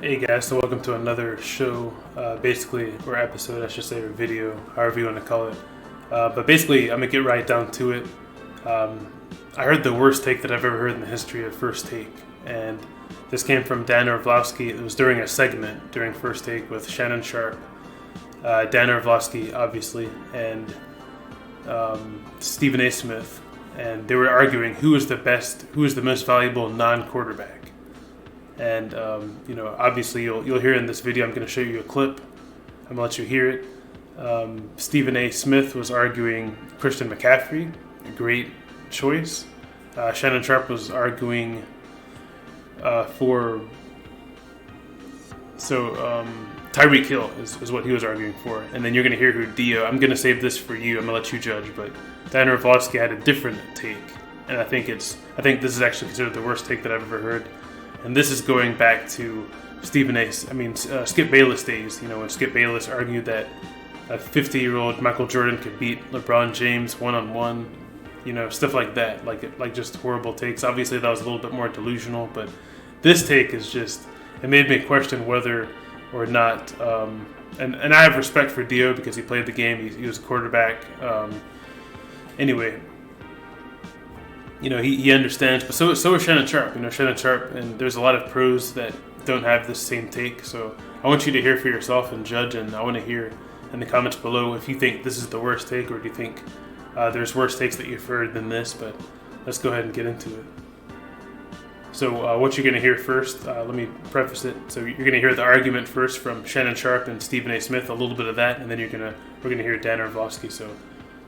Hey guys, so welcome to another show, or episode, I should say, or video, however you want to call it. But basically, I'm going to get right down to it. I heard the worst take that I've ever heard in the history of First Take, and this came from Dan Orvlosky. It was during a segment during First Take with Shannon Sharp, Dan Orvlosky, obviously, and Stephen A. Smith, and they were arguing who is the most valuable non-quarterback. And obviously you'll hear in this video. I'm going to show you a clip. I'm going to let you hear it. Stephen A. Smith was arguing Christian McCaffrey, a great choice. Shannon Sharp was arguing Tyreek Hill is what he was arguing for. And then you're going to hear who Dio. I'm going to save this for you. I'm going to let you judge. But Dan Orvlosky had a different take, and I think this is actually considered the worst take that I've ever heard. And this is going back to Skip Bayless days, when Skip Bayless argued that a 50-year-old Michael Jordan could beat LeBron James one-on-one, stuff like that, like just horrible takes. Obviously, that was a little bit more delusional, but this take is just, it made me question whether or not, and I have respect for Dio because he played the game, he was a quarterback. Anyway, he understands, but so is Shannon Sharp. Shannon Sharp, and there's a lot of pros that don't have this same take. So I want you to hear for yourself and judge, and I want to hear in the comments below if you think this is the worst take, or do you think there's worse takes that you've heard than this. But let's go ahead and get into it. So what you're going to hear first, let me preface it. So you're going to hear the argument first from Shannon Sharp and Stephen A. Smith, a little bit of that, and then we're going to hear Dan Orvlosky. So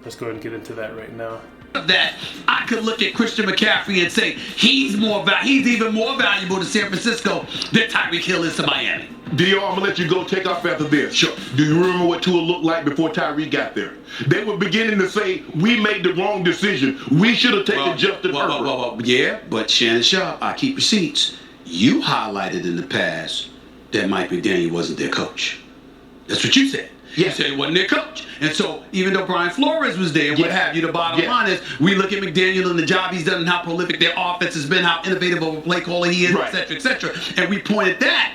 let's go ahead and get into that right now. That I could look at Christian McCaffrey and say he's even more valuable to San Francisco than Tyreek Hill is to Miami. Dio, I'm gonna let you go take off after this. Sure. Do you remember what Tua looked like before Tyreek got there? They were beginning to say we made the wrong decision. We should have taken Justin Herbert. Yeah, but Shannon Sharp, I keep receipts. You highlighted in the past that Mike McDaniel wasn't their coach. That's what you said. You said he wasn't their coach. And so even though Brian Flores was there, what have you, the bottom line is we look at McDaniel and the job he's done and how prolific their offense has been, how innovative of a play caller he is, et cetera, and we pointed that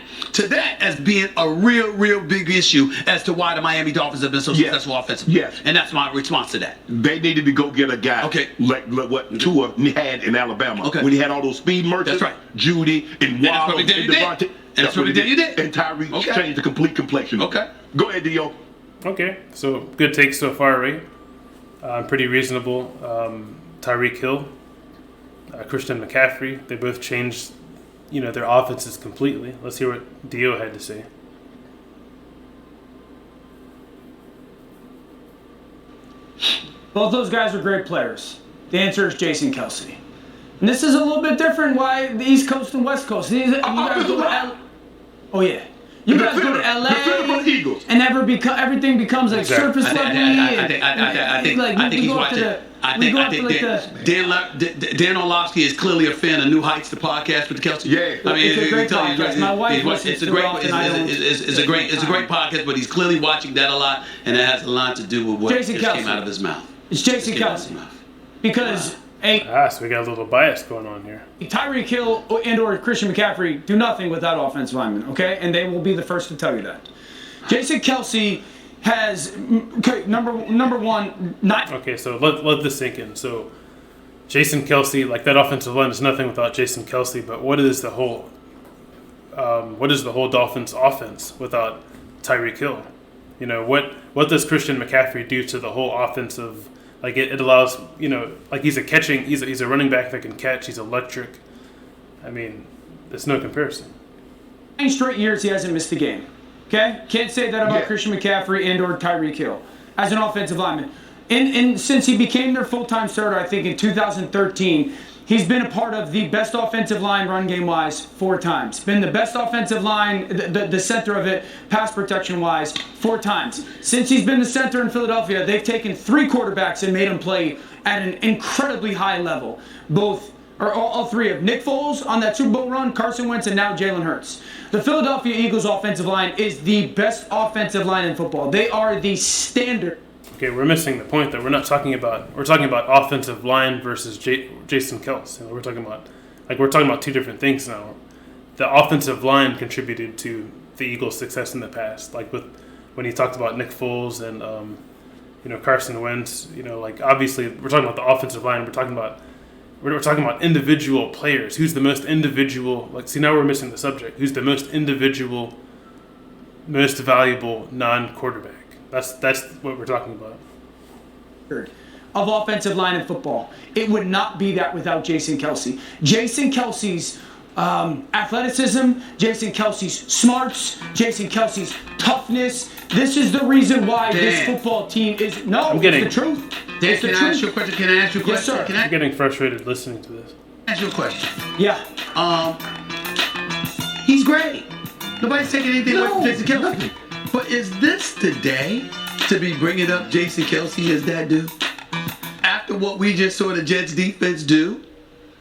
as being a real big issue as to why the Miami Dolphins have been so successful offensively. Yes. And that's my response to that. They needed to go get a guy like what Tua had in Alabama. When he had all those speed merchants, Judy and Waddle and Devontae. And that's what he did. And Tyreek changed the complete complexion. Go ahead, Dio. Okay, so good takes so far, right? Pretty reasonable. Tyreek Hill, Christian McCaffrey, they both changed, their offenses completely. Let's hear what Dio had to say. Both those guys are great players. The answer is Jason Kelce. And this is a little bit different why the East Coast and West Coast. You guys go to Oh, yeah. You guys go to LA and everything becomes like surface level. I think he's watching. I think Dan Orvlosky is clearly a fan of New Heights, the podcast with Kelce. Yeah, it's a great podcast. My wife listens to it often. It's a great podcast, but he's clearly watching that a lot, and it has a lot to do with what just came out of his mouth. It's Jason Kelce because. So we got a little bias going on here. Tyreek Hill and/or Christian McCaffrey do nothing without offensive linemen, okay? And they will be the first to tell you that. Jason Kelce has number one not. Okay, so let this sink in. So Jason Kelce, like that offensive line is nothing without Jason Kelce. But what is the whole Dolphins offense without Tyreek Hill? What does Christian McCaffrey do to the whole offensive? Like it allows, like he's a running back that can catch. He's electric. I mean, there's no comparison. 9 straight years he hasn't missed a game. Okay, can't say that about Christian McCaffrey and/or Tyreek Hill as an offensive lineman. And since he became their full-time starter, I think in 2013, he's been a part of the best offensive line run game wise 4 times. Been the best offensive line, the center of it, pass protection wise 4 times. Since he's been the center in Philadelphia, they've taken 3 quarterbacks and made them play at an incredibly high level. All 3 of Nick Foles on that Super Bowl run, Carson Wentz, and now Jalen Hurts. The Philadelphia Eagles offensive line is the best offensive line in football. They are the standard. Okay, we're missing the point that we're talking about offensive line versus Jason Kelce. We're talking about 2 different things now. the offensive line contributed to the Eagles' success in the past. Like when he talked about Nick Foles and Carson Wentz. Like obviously we're talking about the offensive line. We're talking about individual players. Who's the most individual? Like, see, now we're missing the subject. Who's the most individual, most valuable non-quarterback? That's what we're talking about. Of offensive line in football, it would not be that without Jason Kelce. Jason Kelce's athleticism, Jason Kelce's smarts, Jason Kelce's toughness. This is the reason why this football team is it's the truth. Dan, can I ask you a question? Yes, sir. I'm getting frustrated listening to this. Ask you a question. Yeah. He's great. Nobody's taking anything away from Jason Kelce. But is this the day to be bringing up Jason Kelce as that dude? After what we just saw the Jets defense do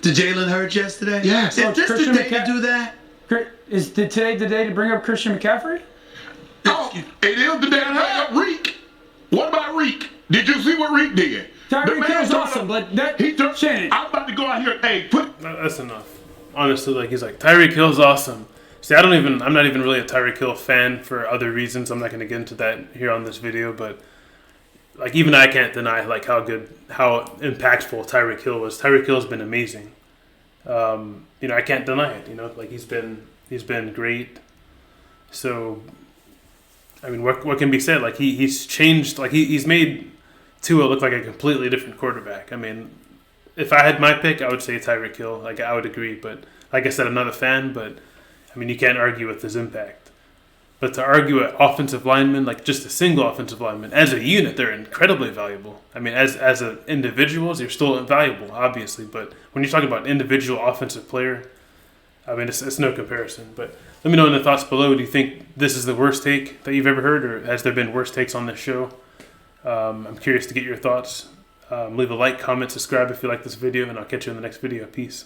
to Jalen Hurts yesterday? Yes. Is this the day to do that? Is today the day to bring up Christian McCaffrey? Oh, it is the day to bring up Reek. What about Reek? Did you see what Reek did? Tyreek Hill's awesome, but Shannon. I'm about to go out here. Hey, That's enough. Honestly, like he's like Tyreek Hill's awesome. See, I'm not even really a Tyreek Hill fan for other reasons. I'm not going to get into that here on this video, but like even I can't deny like how impactful Tyreek Hill was. Tyreek Hill's been amazing. I can't deny it. Like he's been great. So, I mean, what can be said? Like he's changed. Like he's made Tua look like a completely different quarterback. I mean, if I had my pick, I would say Tyreek Hill. Like I would agree, but like I said, I'm not a fan. But I mean, you can't argue with his impact. But to argue at offensive linemen, like just a single offensive lineman, as a unit, they're incredibly valuable. I mean, as individuals, you're still invaluable, obviously. But when you're talking about an individual offensive player, I mean, it's no comparison. But let me know in the thoughts below. Do you think this is the worst take that you've ever heard, or has there been worse takes on this show? I'm curious to get your thoughts. Leave a like, comment, subscribe if you like this video, and I'll catch you in the next video. Peace.